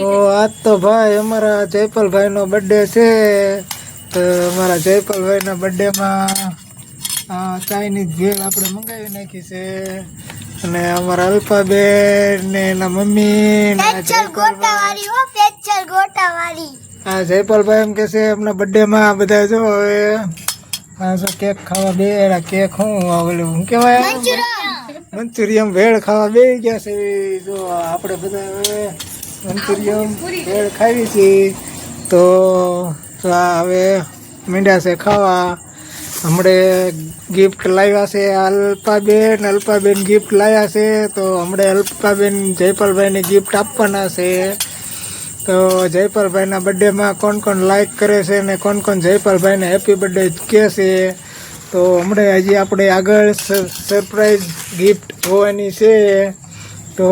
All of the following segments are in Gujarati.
તો આજ તો ભાઈ અમારા જયપાલભાઈ નો બર્થડે છે. તો અમારા જયપાલભાઈ ના બર્થડે માં ચાઇનીઝ ભેળ આપણે મંગાવી નાખી છે. અને અમારા અલ્પાબેન ને એના મમ્મી જયપાલભાઈ એમ કે છે એમના બર્થડે માં બધા જો હવે કેક ખાવા બે કેક હું કેવાય મંચુરિયમ ભેળ ખાવા બે ગયા છે. જો આપણે બધા હવે મંચુરિયમ ભેળ ખાવી છે. તો હવે મીંડા છે ખાવા. હમણે ગિફ્ટ લાવ્યા છે અલ્પાબેન ગિફ્ટ લાવ્યા છે. તો હમણે અલ્પાબેન જયપાલભાઈને ગિફ્ટ આપવાના છે. તો જયપાલભાઈના બર્થડેમાં કોણ કોણ લાઈક કરે છે ને કોણ કોણ જયપાલભાઈને હેપી બર્થડે કહે છે. તો હમણાં હજી આપણે આગળ સરપ્રાઈઝ ગિફ્ટ હોવાની છે. તો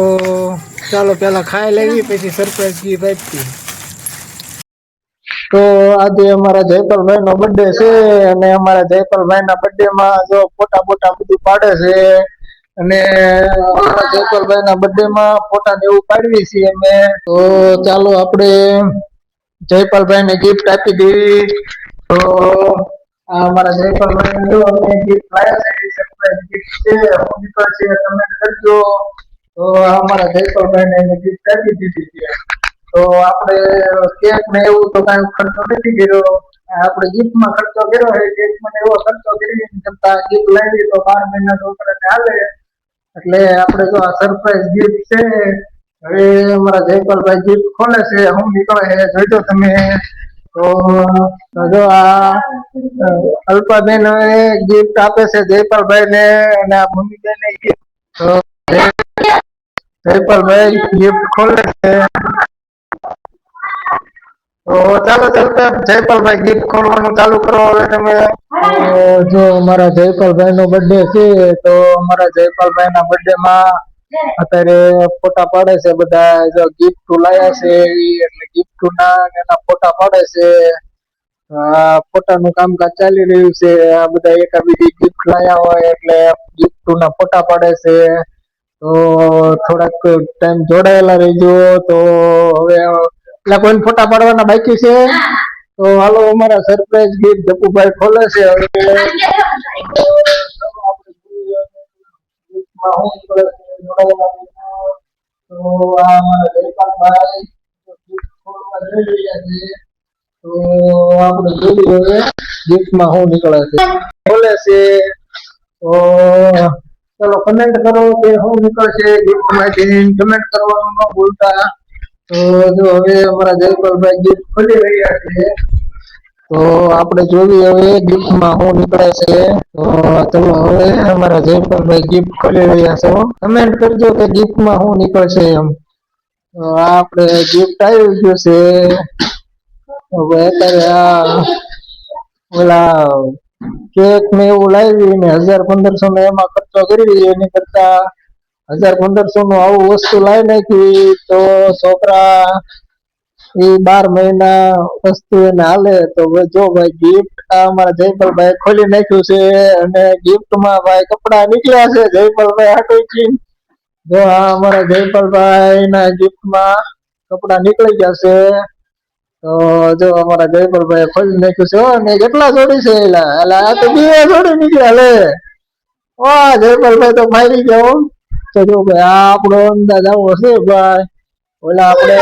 ચાલો પહેલાં ખાઈ લેવી પછી સરપ્રાઈઝ ગિફ્ટ આપી. તો આજે અમારા જયપાલભાઈનો બર્થડે છે અને અમારા જયપાલભાઈના બર્થડેમાં જો ફોટા બધું પાડે છે. અને અમારા જયપાલભાઈના બર્થડેમાં ફોટા ને એવું પાડવી છીએ અમે. તો ચાલો આપણે જયપાલભાઈને ગિફ્ટ આપી દેવી. તો અમારા જયપાલભાઈ જો અમે ગિફ્ટ લાવ્યા છે સરપ્રાઈઝ ગિફ્ટ છે. હું નીકળશે કમેન્ટ કરજો. તો અમારા જયપાલભાઈને ગિફ્ટ આપી દીધી છે. તો આપણે કેક ને એવું તો કાંઈ ખર્ચો નથી કર્યો. આપણે ગિફ્ટમાં ખર્ચો કર્યો છે. કેકમાં એવો ખર્ચો કરી કરતા ગિફ્ટ લાવી તો 12 મહિના છોકરાને હાલે. એટલે આપણે જો આ સરપ્રાઈઝ ગિફ્ટ છે. હવે અમારા જયપાલભાઈ ગિફ્ટ ખોલે છે. હું નીકળે છે જોઈજો તમે. તો જો આ અલ્પાબેન ગિફ્ટ આપે છે જયપાલભાઈ ને અને આ ભૂમિબેન ગિફ્ટ. તો જયપાલભાઈ ગિફ્ટ ખોલે છે. તો ચાલો જયપાલભાઈ ગિફ્ટ ખોલવાનું ચાલુ કરો હવે તમે. જો અમારા જયપાલભાઈ નો બર્થડે છે. તો અમારા જયપાલભાઈ ના બર્થડે માં અત્યારે ફોટા પાડે છે બધા. જો ગિફ્ટ લાયા છે એટલે ગિફ્ટ ના એના ફોટા પાડે છે. ફોટાનું કામકાજ ચાલી રહ્યું છે. આ બધા એકાબીજી ગિફ્ટ લાયા હોય એટલે ગિફ્ટ ના ફોટા પાડે છે. તો થોડાક ટાઈમ જોડાયેલા રહેજો. તો હવે એટલે કોઈ ફોટા પાડવાના બાકી છે. તો હાલો અમારા સરપ્રાઈઝ ગિફ્ટ જપુભાઈ ખોલે છે. તો આ અમારા જયપાલભાઈ ગિફ્ટ ખોલવા જઈ રહ્યા છે. તો આપણે જોઈએ હવે ગિફ્ટમાં શું નીકળે છે. ખોલે છે. તો ચલો કમેન્ટ કરો કે શું નીકળશે ગિફ્ટમાંથી. કમેન્ટ કરવાનું ન ભૂલતા. તો જો હવે અમારા જયપાલભાઈ ગિફ્ટ ખોલી રહ્યા છે. તો આપણે જોઈએ હવે ગિફ્ટમાં શું નીકળે છે. તો ચલો હવે અમારા જયપાલભાઈ ગિફ્ટ ખોલી રહ્યા છે. કમેન્ટ કરજો કે ગિફ્ટમાં શું નીકળશે એમ. તો આપણે ગિફ્ટ આવી ગયું છે. હવે અત્યારે ઓલા કેક ને એવું લાવી ને 1000-1500 ને એમાં ખર્ચો કરી એની કરતા 1000-1500 નું આવું વસ્તુ લાવી નાખી તો છોકરા એ 12 મહિના વસ્તુ એને હાલે. તો જો ભાઈ ગિફ્ટ અમારા જયપાલભાઈ ખોલી નાખ્યું છે. અને ગિફ્ટમાં ભાઈ કપડા નીકળ્યા છે જયપાલભાઈ હાટુથી. જો આ અમારા જયપાલભાઈ ના ગિફ્ટમાં કપડા નીકળી ગયા છે. તો જો અમારા જયપાલભાઈ ખોલી નાખ્યું છે. અને કેટલા જોડી છે એલા આ તો 2 જોડી નીકળ્યા લે. વાહ જયપાલભાઈ તો મારી ગયો. તો જો ભાઈ આ આપણો અંદાજ આવો છે ભાઈ. ઓલા આપણે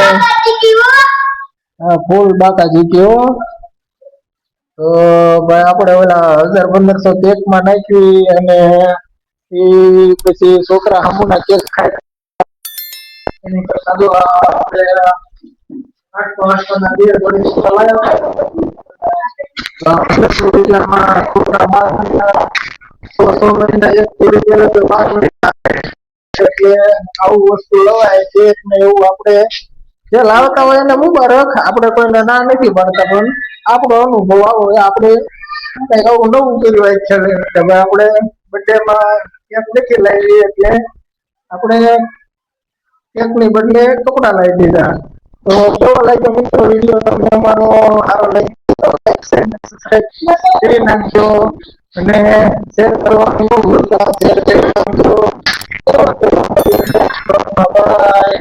ફૂલ બાકા જીત્યો. તો ભાઈ આપણે ઓલા 1000-1500 કેક માં નાખી અને એ પછી છોકરા હમુના કેક ખાય. એની કરતા જો આપણે 800 ના 2 જોડી ચલાવ્યા. છોકરા 100 મહિના એક જોડી પહેલા તો 12 મહિના એટલે આવું વસ્તુ લવાય. કેક ને એવું આપણે જે લાવતા હોય એને મુબારક. આપણે કોઈને ના નથી પાડતા પણ આપણો અનુભવ આવો આપણે કઈક આવું નવું કર્યું હોય છે. આપણે બર્થડે માં કેક નથી લાવી એટલે આપણે કેક ની બદલે કપડા લાવી દીધા. તો કેવો લાગ્યો મિત્રો વિડીયો તમને અમારો સારો લાગ્યો તો લાઈક સબસ્ક્રાઇબ કરી નાખજો અને શેર કરવાનું ન ભૂલતા. શેર કરી નાખજો. બાય.